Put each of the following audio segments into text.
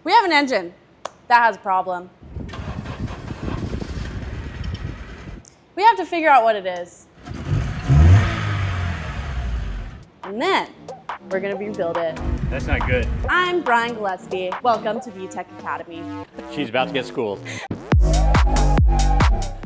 We have an engine that has a problem. We have to figure out what it is. And then we're gonna rebuild it. That's not good. I'm Brian Gillespie. Welcome to VTEC Academy. She's about to get schooled.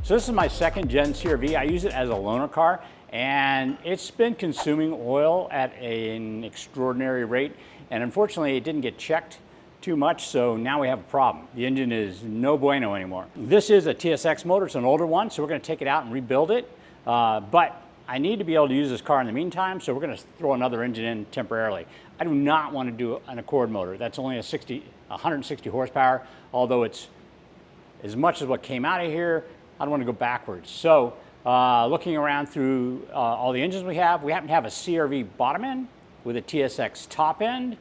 So this is my second gen CRV. I use it as a loaner car, and it's been consuming oil at an extraordinary rate. And unfortunately, it didn't get checked too much, so now we have a problem. The engine is no bueno anymore. This is a TSX motor. It's an older one, so we're going to take it out and rebuild it. But I need to be able to use this car in the meantime, so we're going to throw another engine in temporarily. I do not want to do an Accord motor. That's only 160 horsepower, although it's as much as what came out of here. I don't want to go backwards. So looking around through all the engines we happen to have a CRV bottom end with a TSX top end.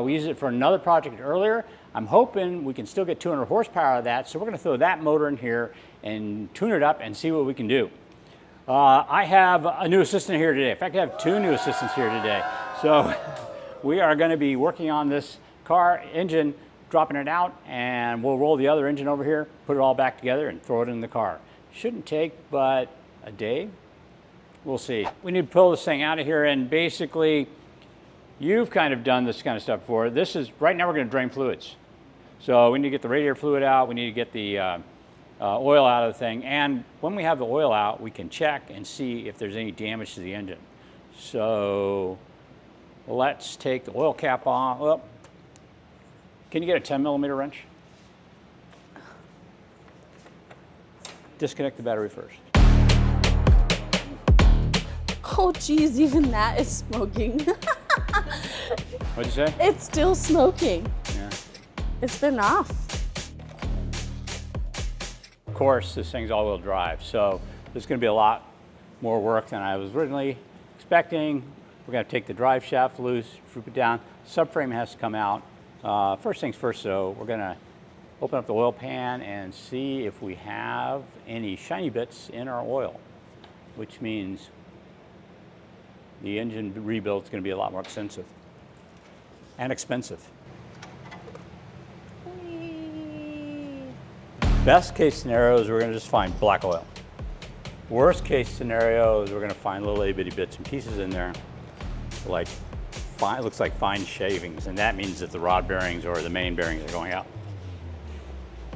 We used it for another project earlier. I'm hoping we can still get 200 horsepower out of that, so we're going to throw that motor in here and tune it up and see what we can do. I have a new assistant here today. In fact, I have two new assistants here today. So we are going to be working on this car engine, dropping it out, and we'll roll the other engine over here, put it all back together, and throw it in the car. Shouldn't take but a day. We'll see. We need to pull this thing out of here, and basically, you've kind of done this kind of stuff before. This is, right now we're going to drain fluids. So we need to get the radiator fluid out, we need to get the oil out of the thing, and when we have the oil out, we can check and see if there's any damage to the engine. So let's take the oil cap off. Well, can you get a 10mm wrench? Disconnect the battery first. Oh geez, even that is smoking. What'd you say? It's still smoking. Yeah. It's been off. Of course, this thing's all-wheel drive, so there's going to be a lot more work than I was originally expecting. We're going to take the drive shaft loose, droop it down. Subframe has to come out. First things first, though, we're going to open up the oil pan and see if we have any shiny bits in our oil, which means the engine rebuild is going to be a lot more extensive and expensive. Best case scenario is we're going to just find black oil. Worst case scenario is we're going to find little itty bitty bits and pieces in there, like it looks like fine shavings, and that means that the rod bearings or the main bearings are going out.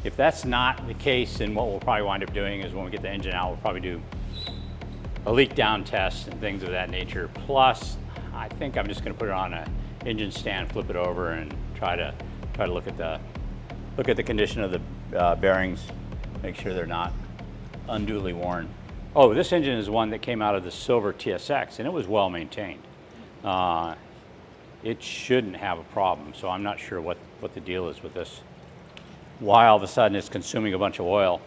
If that's not the case, then what we'll probably wind up doing is when we get the engine out, we'll probably do a leak down test and things of that nature. Plus, I think I'm just going to put it on an engine stand, flip it over, and try to look at the condition of the bearings, make sure they're not unduly worn. Oh, this engine is one that came out of the silver TSX, and it was well maintained. It shouldn't have a problem, so I'm not sure what the deal is with this. Why all of a sudden it's consuming a bunch of oil.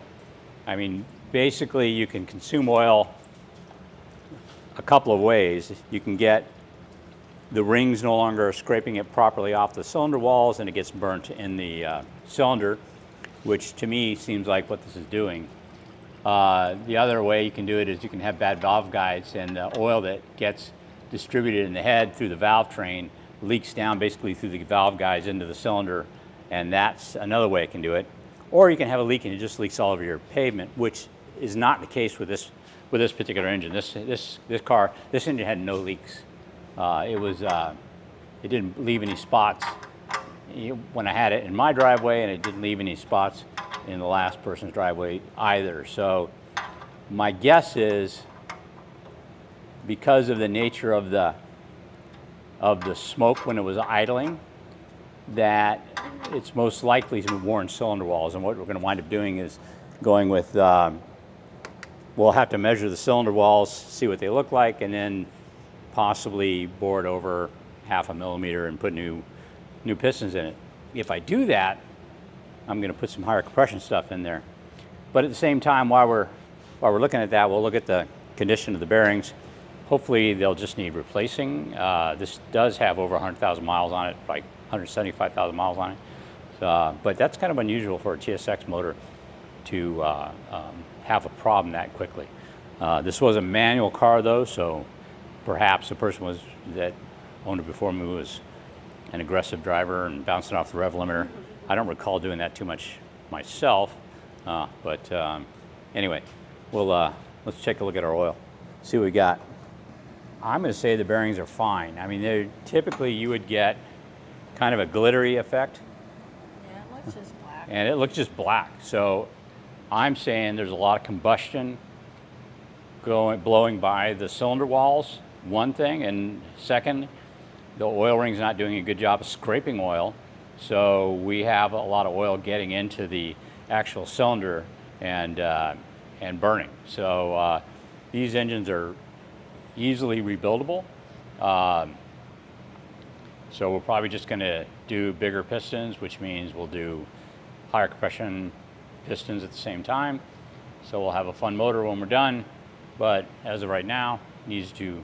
I mean, basically you can consume oil a couple of ways. You can get the rings no longer scraping it properly off the cylinder walls and it gets burnt in the cylinder, which to me seems like what this is doing. The other way you can do it is you can have bad valve guides, and the oil that gets distributed in the head through the valve train leaks down basically through the valve guides into the cylinder, and that's another way it can do it. Or you can have a leak and it just leaks all over your pavement, which is not the case with this particular engine. This engine had no leaks. It didn't leave any spots when I had it in my driveway, and it didn't leave any spots in the last person's driveway either. So my guess is, because of the nature of the smoke when it was idling, that it's most likely some worn cylinder walls. And what we're going to wind up doing is going with, we'll have to measure the cylinder walls, see what they look like, and then possibly bore it over 0.5 millimeter and put new pistons in it. If I do that, I'm going to put some higher compression stuff in there. But at the same time, while we're looking at that, we'll look at the condition of the bearings. Hopefully they'll just need replacing. This does have over 100,000 miles on it, like 175,000 miles on it. But that's kind of unusual for a TSX motor to have a problem that quickly. This was a manual car though, so perhaps the person that owned it before me was an aggressive driver and bouncing off the rev limiter. I don't recall doing that too much myself, but anyway, let's take a look at our oil, see what we got. I'm going to say the bearings are fine. I mean, typically you would get kind of a glittery effect. Yeah, it looks just black. And it looks just black. So I'm saying there's a lot of combustion blowing by the cylinder walls, one thing, and second, the oil ring's not doing a good job of scraping oil. So we have a lot of oil getting into the actual cylinder and burning. So these engines are easily rebuildable. So we're probably just going to do bigger pistons, which means we'll do higher compression pistons at the same time. So we'll have a fun motor when we're done, but as of right now, it needs to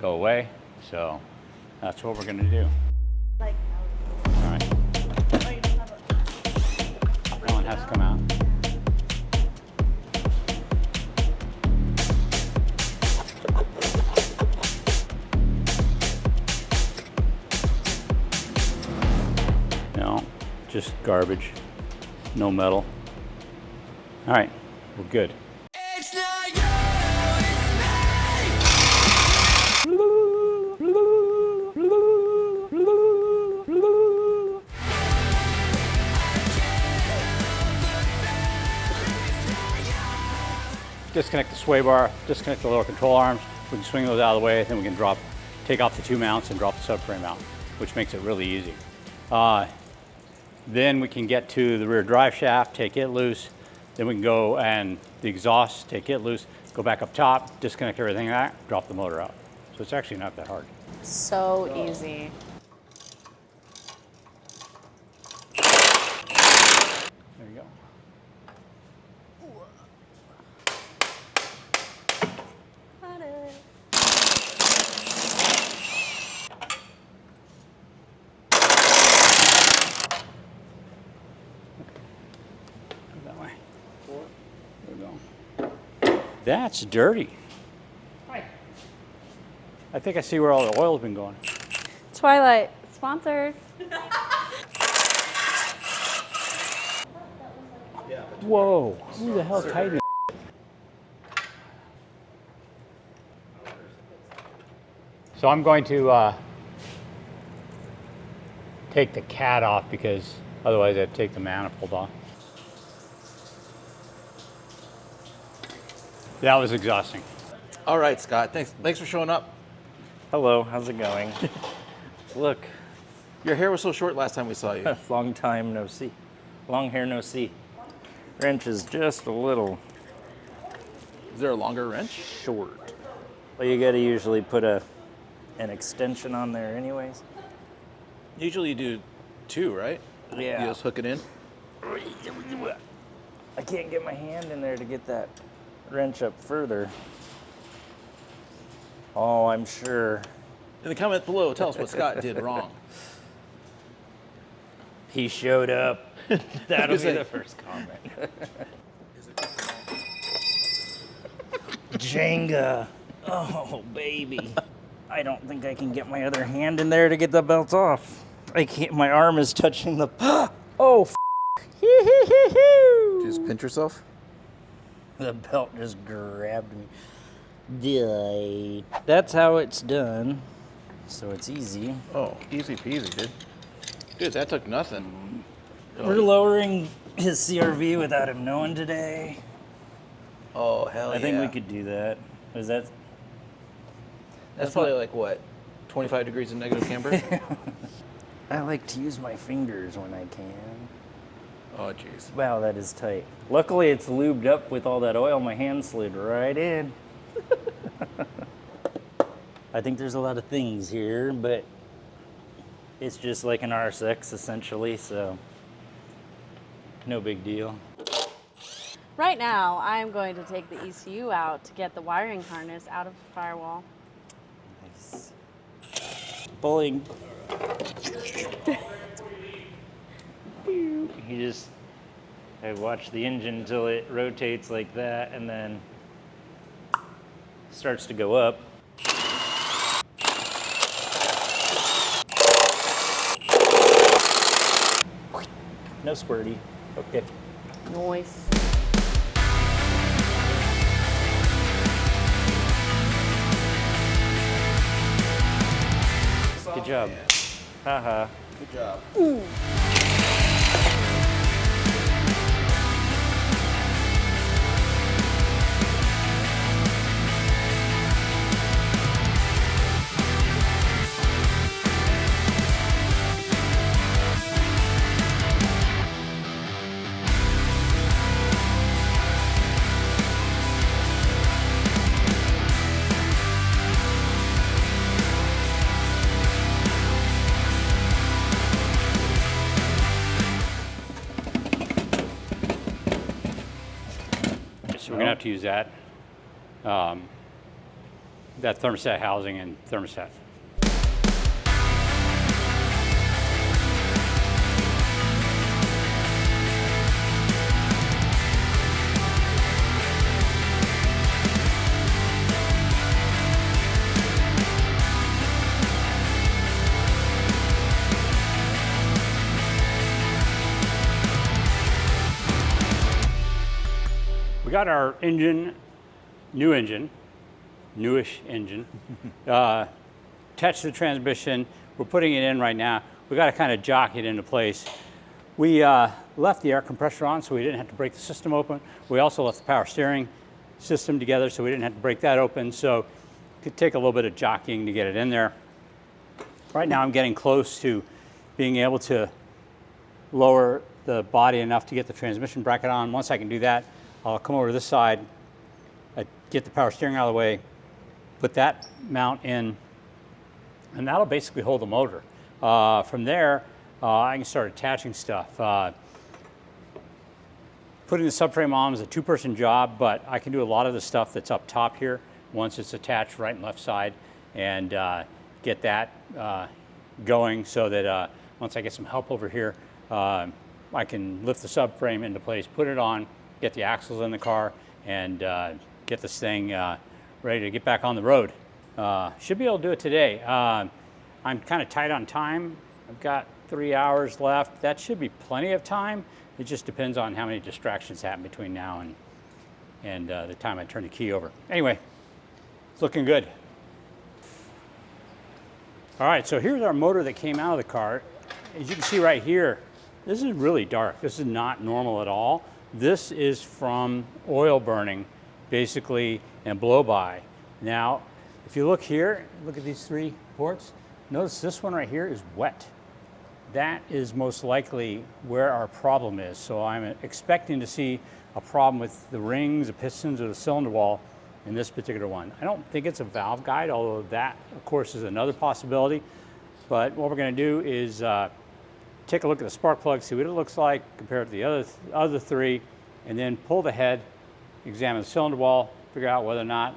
go away. So that's what we're going to do. Like, All right. That one has to come out. No, just garbage, no metal. All right, we're good. It's not you, it's Disconnect the sway bar, disconnect the lower control arms. We can swing those out of the way, then we can take off the 2 mounts and drop the subframe out, which makes it really easy. Then we can get to the rear drive shaft, take it loose. Then we can go and the exhaust, take it loose, go back up top, disconnect everything out, drop the motor out. So it's actually not that hard. so easy. There you go. Got it. Go that way. There we go. That's dirty. I think I see where all the oil's been going. Twilight, sponsored. Whoa, who the hell tightened it? So I'm going to take the cat off because otherwise I'd take the manifold off. That was exhausting. All right, Scott. Thanks for showing up. Hello, how's it going? Look, Your hair was so short last time we saw you. long time no see. Long hair no see. Wrench is just a little Is there a longer wrench? short. Well, you gotta usually put an extension on there anyways. Usually you do 2, right? Yeah. You just hook it in. I can't get my hand in there to get that wrench up further. Oh, I'm sure In the comment below, tell us what Scott did wrong. he showed up. That'll be Say- the first comment. Jenga. Oh, baby. I don't think I can get my other hand in there to get the belt off. I can't. My arm is touching the. Oh, Did you just pinch yourself? the belt just grabbed me. That's how it's done. So it's easy. Oh, easy peasy, dude. Dude, that took nothing. We're lowering his CRV without him knowing today. Oh, hell I think we could do that. Is that? That's probably like what? 25 degrees in negative camber? I like to use my fingers when I can. Oh, jeez. Wow, that is tight. Luckily, it's lubed up with all that oil. My hand slid right in. I think there's a lot of things here, but it's just like an RSX essentially, so no big deal. Right now, I'm going to take the ECU out to get the wiring harness out of the firewall. Nice. Pulling. I watch the engine until it rotates like that and then starts to go up. No squirty. Okay. Noise. Good job. Haha. Good job. So we're gonna have to use that, that thermostat housing and thermostat. We got our engine, newish engine, attached to the transmission. We're putting it in right now. We got to kind of jock it into place. We left the air compressor on so we didn't have to break the system open. We also left the power steering system together so we didn't have to break that open. So it could take a little bit of jockeying to get it in there. Right now I'm getting close to being able to lower the body enough to get the transmission bracket on. Once I can do that, I'll come over to this side, get the power steering out of the way, put that mount in, and that'll basically hold the motor. From there, I can start attaching stuff. Putting the subframe on is a two-person job, but I can do a lot of the stuff that's up top here once it's attached right and left side, and get that going so that once I get some help over here, I can lift the subframe into place, put it on, get the axles in the car, and get this thing ready to get back on the road. Should be able to do it today. I'm kind of tight on time. I've got 3 hours left. That should be plenty of time. It just depends on how many distractions happen between now and the time I turn the key over. Anyway, it's looking good. All right, so here's our motor that came out of the car. As you can see right here, this is really dark. This is not normal at all. This is from oil burning, basically, and blow-by. Now, if you look here, look at these 3 ports, notice this one right here is wet. That is most likely where our problem is. So I'm expecting to see a problem with the rings, the pistons, or the cylinder wall in this particular one. I don't think it's a valve guide, although that, of course, is another possibility. But what we're gonna do is take a look at the spark plug, see what it looks like compared to the other 3, and then pull the head, examine the cylinder wall, figure out whether or not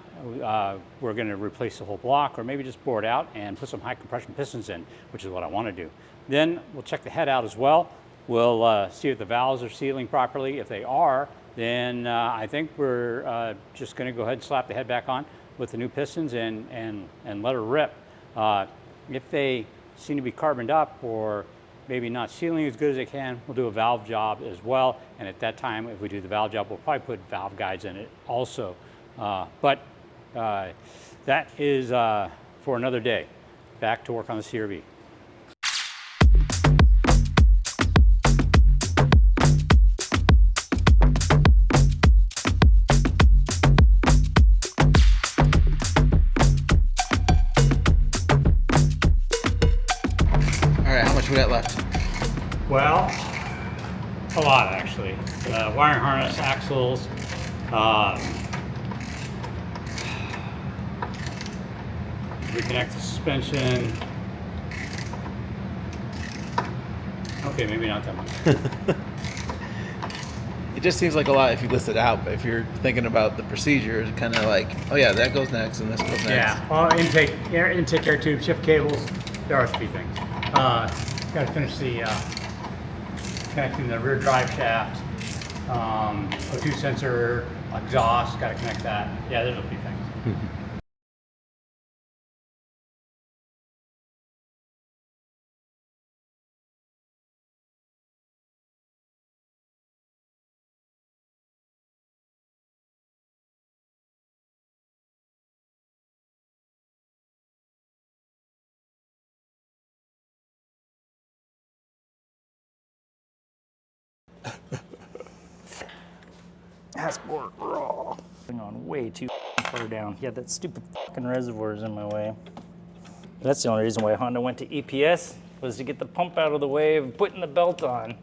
we're going to replace the whole block, or maybe just bore it out and put some high compression pistons in, which is what I want to do. Then we'll check the head out as well. We'll see if the valves are sealing properly. If they are, then I think we're just going to go ahead and slap the head back on with the new pistons and let her rip. If they seem to be carboned up or maybe not sealing as good as they can, we'll do a valve job as well. And at that time, if we do the valve job, we'll probably put valve guides in it also. But that is for another day. Back to work on the CRV. All right, how much we got left? Well, a lot actually. Wiring harness, axles, reconnect the suspension. Okay, maybe not that much. It just seems like a lot if you list it out, but if you're thinking about the procedure, it's kind of like, oh yeah, that goes next and this goes next. Yeah, well, intake air tube, shift cables, there are 3 things. Got to finish the connecting the rear drive shaft, O2 sensor, exhaust, got to connect that. Yeah, there's a few things. Passport raw. Going on way too far down. Yeah, that stupid fucking reservoir is in my way. That's the only reason why Honda went to EPS, was to get the pump out of the way of putting the belt on.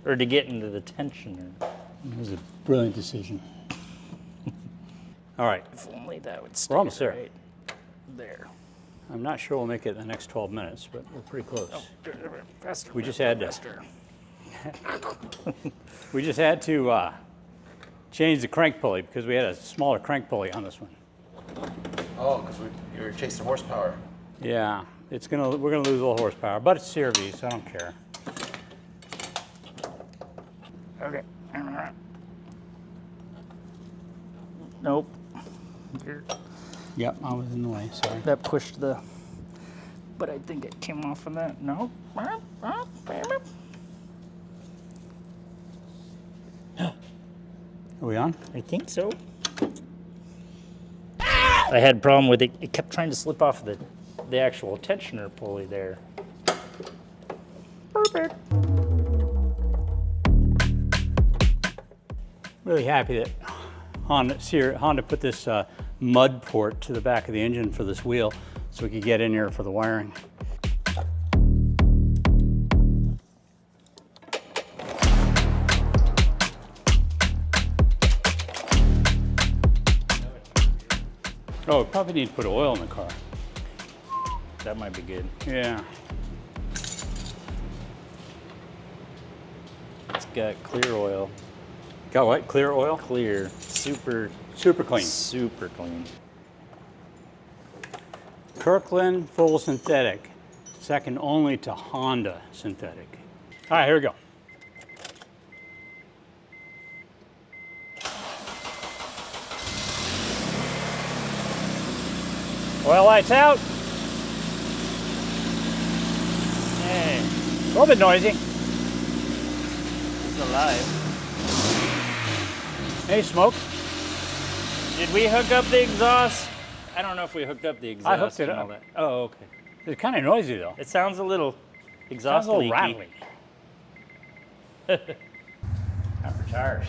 Or to get into the tensioner. It was a brilliant decision. All right. If only that would stay almost there. right there. I'm not sure we'll make it in the next 12 minutes, but we're pretty close. Faster. We just had to. faster. We just had to change the crank pulley because we had a smaller crank pulley on this one. Oh, because you were chasing horsepower. Yeah, we're gonna lose a little horsepower, but it's CRV, so I don't care. Okay. Nope. Yep, I was in the way. Sorry. That pushed the. But I think it came off of that. No. Are we on? I think so. I had a problem with it. It kept trying to slip off the actual tensioner pulley there. Perfect. Really happy that Honda put this mud port to the back of the engine for this wheel so we could get in here for the wiring. Oh, we probably need to put oil in the car. That might be good. Yeah. It's got clear oil. Got what? Clear oil? Clear. Super clean. Super clean. Kirkland full synthetic, second only to Honda synthetic. All right, here we go. Oil lights out. Hey, a little bit noisy. It's alive. Any smoke? Did we hook up the exhaust? I don't know if we hooked up the exhaust. I hooked it and up. all that. Oh, okay. It's kind of noisy though. It sounds a little Sounds exhaust a little leaky. rattly. Time for tires.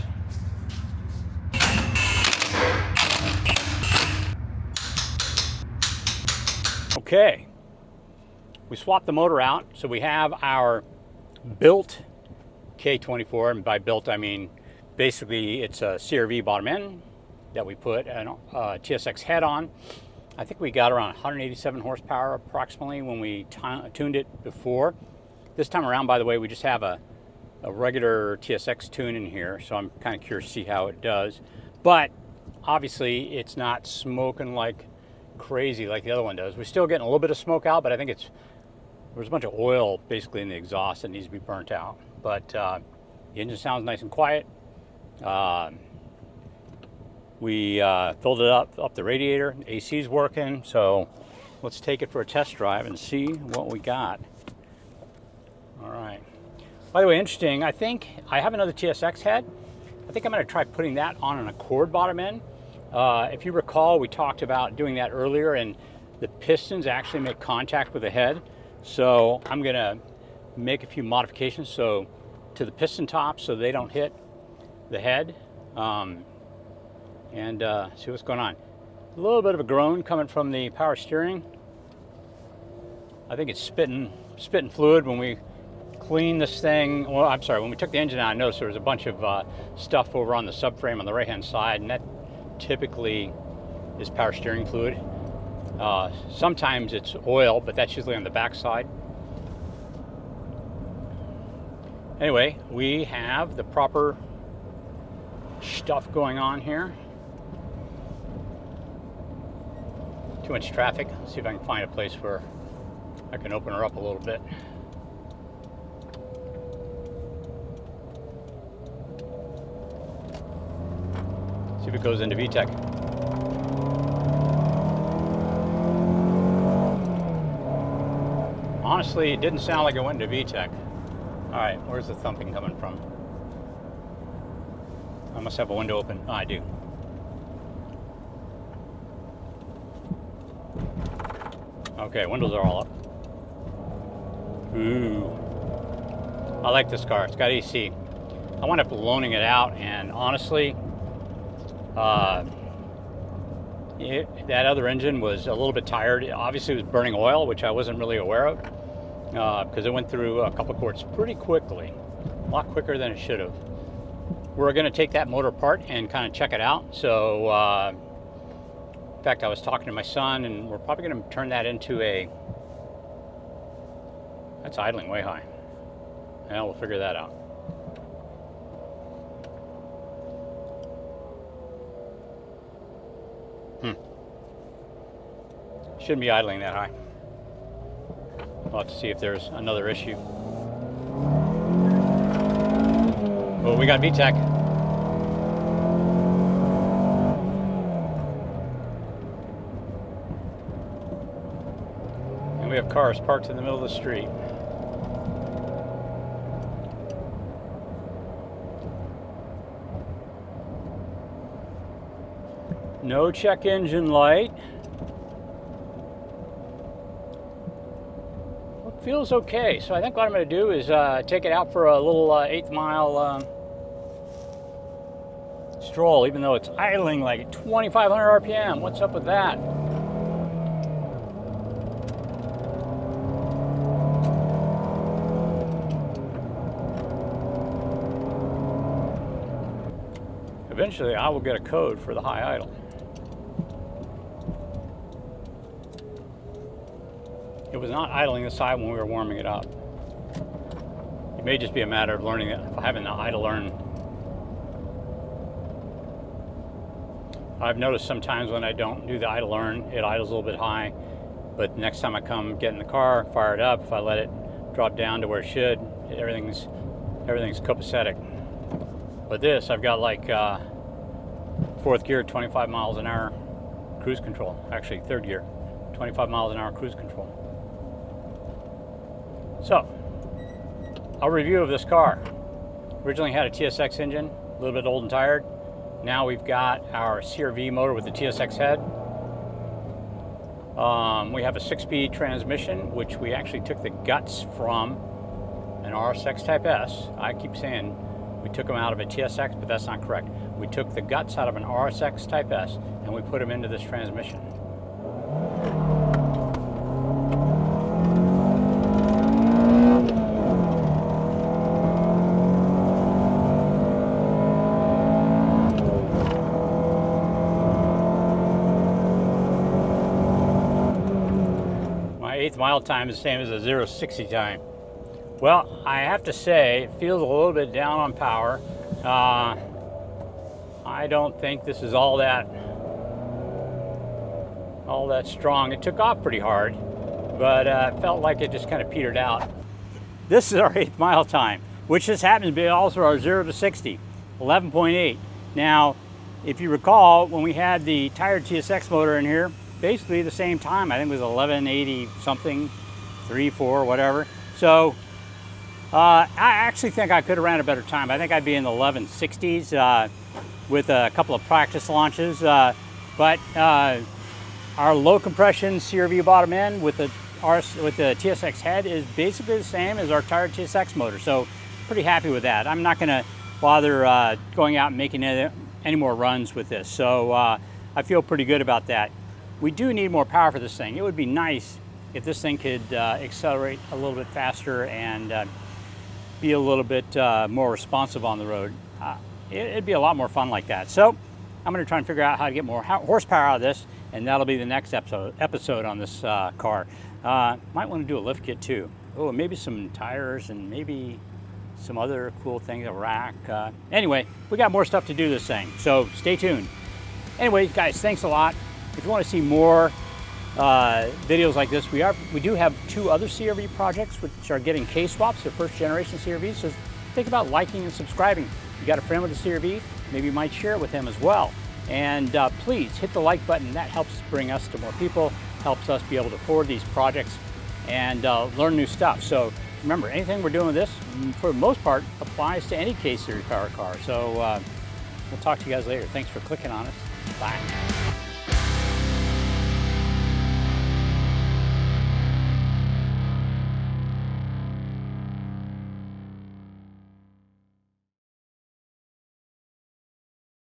Okay, we swapped the motor out, so we have our built K24, and by built I mean basically it's a CRV bottom end that we put a TSX head on. I think we got around 187 horsepower approximately when we tuned it before. This time around, by the way, we just have a regular TSX tune in here, so I'm kind of curious to see how it does. But obviously it's not smoking like crazy like the other one does. We're still getting a little bit of smoke out, but I think there's a bunch of oil basically in the exhaust that needs to be burnt out. But the engine sounds nice and quiet. We filled it up the radiator. AC's working, so let's take it for a test drive and see what we got. All right. By the way, interesting, I think I have another TSX head. I think I'm going to try putting that on an Accord bottom end. If you recall, we talked about doing that earlier, and the pistons actually make contact with the head. So I'm going to make a few modifications to the piston tops so they don't hit the head, and see what's going on. A little bit of a groan coming from the power steering. I think it's spitting fluid when we clean this thing. Well, I'm sorry, when we took the engine out, I noticed there was a bunch of stuff over on the subframe on the right-hand side, and that typically is power steering fluid. Sometimes it's oil, but that's usually on the back side. Anyway, we have the proper stuff going on here. Too much traffic. Let's see if I can find a place where I can open her up a little bit. See if it goes into VTEC. Honestly, it didn't sound like it went into VTEC. All right, where's the thumping coming from? I must have a window open. Oh, I do. Okay, windows are all up. Ooh. I like this car. It's got AC. I wound up loaning it out, and honestly, that other engine was a little bit tired. Obviously, it was burning oil, which I wasn't really aware of, because it went through a couple of quarts pretty quickly, a lot quicker than it should have. We're going to take that motor apart and kind of check it out. So, in fact, I was talking to my son, and we're probably going to turn that into a... That's idling way high. Yeah, we'll figure that out. Shouldn't be idling that high. We'll have to see if there's another issue. Well, we got VTEC. And we have cars parked in the middle of the street. No check engine light. It feels okay. So I think what I'm going to do is take it out for a little 8th mile stroll, even though it's idling like 2,500 RPM. What's up with that? Eventually, I will get a code for the high idle. It was not idling this high when we were warming it up. It may just be a matter of learning it, having the eye to learn. I've noticed sometimes when I don't do the eye to learn, it idles a little bit high. But next time I come get in the car, fire it up, if I let it drop down to where it should, everything's copacetic. But this, I've got like 4th gear, 25 miles an hour cruise control. Actually, 3rd gear, 25 miles an hour cruise control. So, a review of this car. Originally had a TSX engine, a little bit old and tired. Now we've got our CRV motor with the TSX head. We have a 6-speed transmission, which we actually took the guts from an RSX Type S. I keep saying we took them out of a TSX, but that's not correct. We took the guts out of an RSX Type S and we put them into this transmission. My 8th mile time is the same as a 0-60 time. Well, I have to say, it feels a little bit down on power. I don't think this is all that strong. It took off pretty hard, but felt like it just kind of petered out. This is our 8th mile time, which just happens to be also our 0-60, 11.8. Now, if you recall, when we had the tired TSX motor in here, basically the same time. I think it was 1180 something, 3, 4, whatever. So I actually think I could have ran a better time. I think I'd be in the 1160s with a couple of practice launches. But our low compression CRV bottom end with the TSX head is basically the same as our tired TSX motor. So pretty happy with that. I'm not going to bother going out and making any more runs with this. So I feel pretty good about that. We do need more power for this thing. It would be nice if this thing could accelerate a little bit faster and be a little bit more responsive on the road. It'd be a lot more fun like that. So I'm going to try and figure out how to get more horsepower out of this, and that'll be the next episode on this car. Might want to do a lift kit too. Oh, maybe some tires and maybe some other cool things, a rack. Anyway, we got more stuff to do this thing, so stay tuned. Anyway, guys, thanks a lot. If you want to see more videos like this, we do have 2 other CRV projects which are getting K-swaps, they're 1st generation CRVs, so think about liking and subscribing. If you got a friend with a CRV, maybe you might share it with him as well. And please hit the like button. That helps bring us to more people, helps us be able to forward these projects and learn new stuff. So remember, anything we're doing with this, for the most part, applies to any K-Series power car. So we'll talk to you guys later. Thanks for clicking on us. Bye.